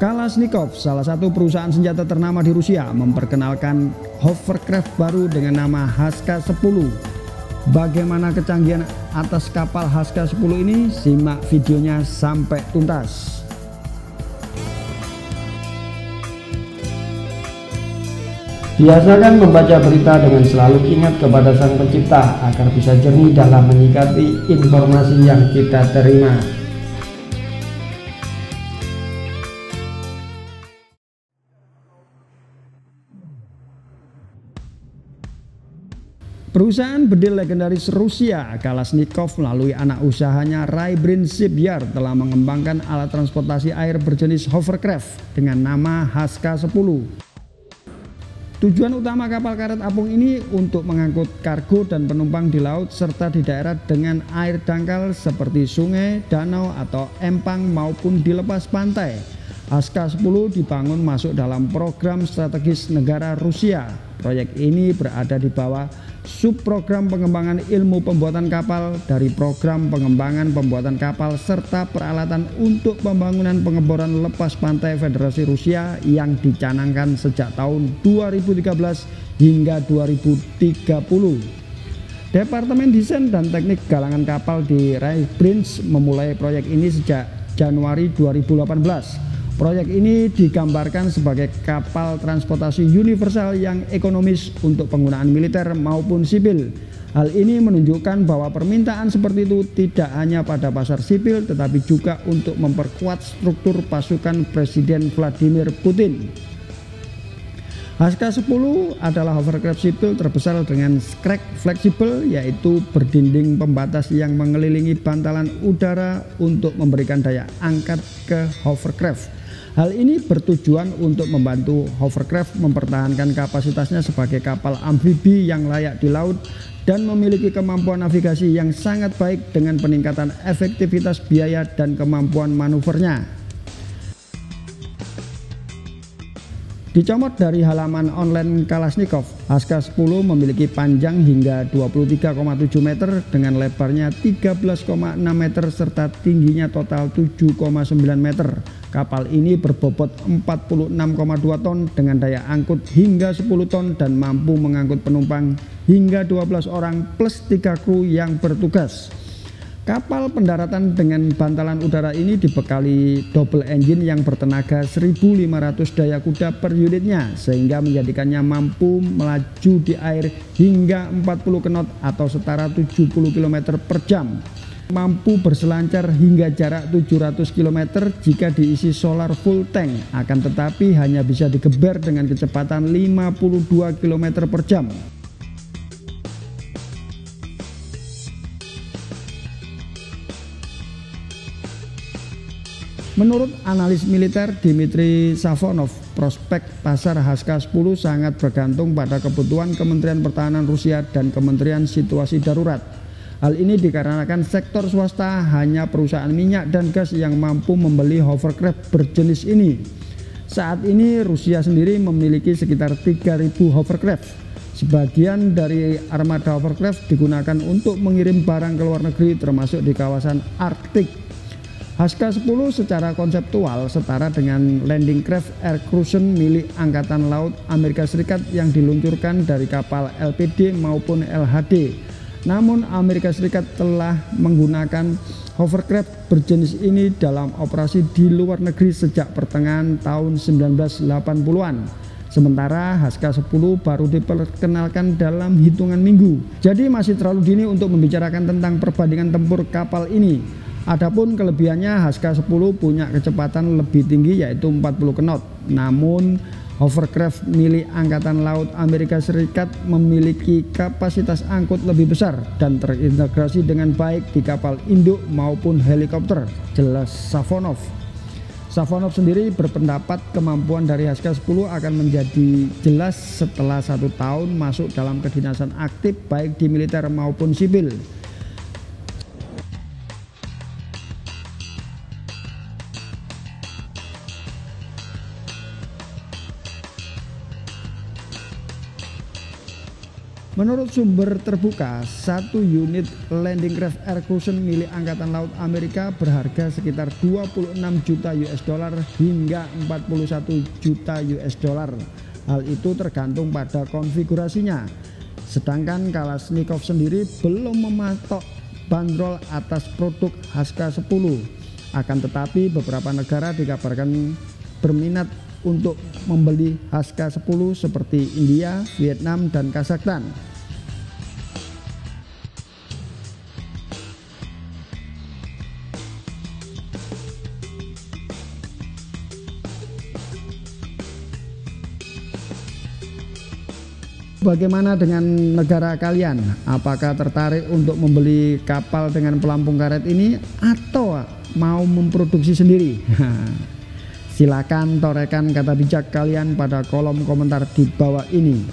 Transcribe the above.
Kalashnikov, salah satu perusahaan senjata ternama di Rusia, memperkenalkan hovercraft baru dengan nama Haska-10. Bagaimana kecanggihan atas kapal Haska-10 ini? Simak videonya sampai tuntas. Biasakan membaca berita dengan selalu ingat kepada Sang Pencipta agar bisa jernih dalam menyikapi informasi yang kita terima. Perusahaan bedil legendaris Rusia, Kalashnikov, melalui anak usahanya Rybin Shipyard telah mengembangkan alat transportasi air berjenis hovercraft dengan nama Haska-10. Tujuan utama kapal karet apung ini untuk mengangkut kargo dan penumpang di laut serta di daerah dengan air dangkal seperti sungai, danau atau empang maupun di lepas pantai. Haska-10 dibangun masuk dalam program strategis negara Rusia. Proyek ini berada di bawah subprogram pengembangan ilmu pembuatan kapal dari program pengembangan pembuatan kapal serta peralatan untuk pembangunan pengeboran lepas pantai Federasi Rusia yang dicanangkan sejak tahun 2013 hingga 2030. Departemen Desain dan Teknik Galangan Kapal di Rybin memulai proyek ini sejak Januari 2018. Proyek ini digambarkan sebagai kapal transportasi universal yang ekonomis untuk penggunaan militer maupun sipil. Hal ini menunjukkan bahwa permintaan seperti itu tidak hanya pada pasar sipil tetapi juga untuk memperkuat struktur pasukan Presiden Vladimir Putin. Haska-10 adalah hovercraft sipil terbesar dengan skrek fleksibel, yaitu berdinding pembatas yang mengelilingi bantalan udara untuk memberikan daya angkat ke hovercraft. Hal ini bertujuan untuk membantu hovercraft mempertahankan kapasitasnya sebagai kapal amfibi yang layak di laut dan memiliki kemampuan navigasi yang sangat baik dengan peningkatan efektivitas biaya dan kemampuan manuvernya. Dicomot dari halaman online Kalashnikov, Haska-10 memiliki panjang hingga 23,7 meter dengan lebarnya 13,6 meter serta tingginya total 7,9 meter. Kapal ini berbobot 46,2 ton dengan daya angkut hingga 10 ton dan mampu mengangkut penumpang hingga 12 orang plus 3 kru yang bertugas. Kapal pendaratan dengan bantalan udara ini dibekali double engine yang bertenaga 1.500 daya kuda per unitnya sehingga menjadikannya mampu melaju di air hingga 40 knot atau setara 70 km per jam. Mampu berselancar hingga jarak 700 km jika diisi solar full tank, akan tetapi hanya bisa digeber dengan kecepatan 52 km per jam. Menurut analis militer Dmitry Safonov, prospek pasar Haska-10 sangat bergantung pada kebutuhan Kementerian Pertahanan Rusia dan Kementerian Situasi Darurat. Hal ini dikarenakan sektor swasta hanya perusahaan minyak dan gas yang mampu membeli hovercraft berjenis ini. Saat ini Rusia sendiri memiliki sekitar 3.000 hovercraft. Sebagian dari armada hovercraft digunakan untuk mengirim barang ke luar negeri termasuk di kawasan Arktik. Haska-10 secara konseptual setara dengan landing craft air cruiser milik Angkatan Laut Amerika Serikat yang diluncurkan dari kapal LPD maupun LHD. Namun Amerika Serikat telah menggunakan hovercraft berjenis ini dalam operasi di luar negeri sejak pertengahan tahun 1980-an. Sementara Haska-10 baru diperkenalkan dalam hitungan minggu. Jadi masih terlalu dini untuk membicarakan tentang perbandingan tempur kapal ini. Adapun kelebihannya, Haska-10 punya kecepatan lebih tinggi yaitu 40 knot. Namun hovercraft milik Angkatan Laut Amerika Serikat memiliki kapasitas angkut lebih besar dan terintegrasi dengan baik di kapal induk maupun helikopter, jelas Safonov. Safonov sendiri berpendapat kemampuan dari Haska-10 akan menjadi jelas setelah 1 tahun masuk dalam kedinasan aktif baik di militer maupun sipil. Menurut sumber terbuka, satu unit landing craft air cruiser milik Angkatan Laut Amerika berharga sekitar 26 juta US dollar hingga 41 juta US dollar. Hal itu tergantung pada konfigurasinya. Sedangkan Kalashnikov sendiri belum mematok bandrol atas produk HK-10. Akan tetapi beberapa negara dikabarkan berminat untuk membeli HK-10 seperti India, Vietnam, dan Kazakhstan. Bagaimana dengan negara kalian? Apakah tertarik untuk membeli kapal dengan pelampung karet ini atau mau memproduksi sendiri? Silakan torehkan kata bijak kalian pada kolom komentar di bawah ini.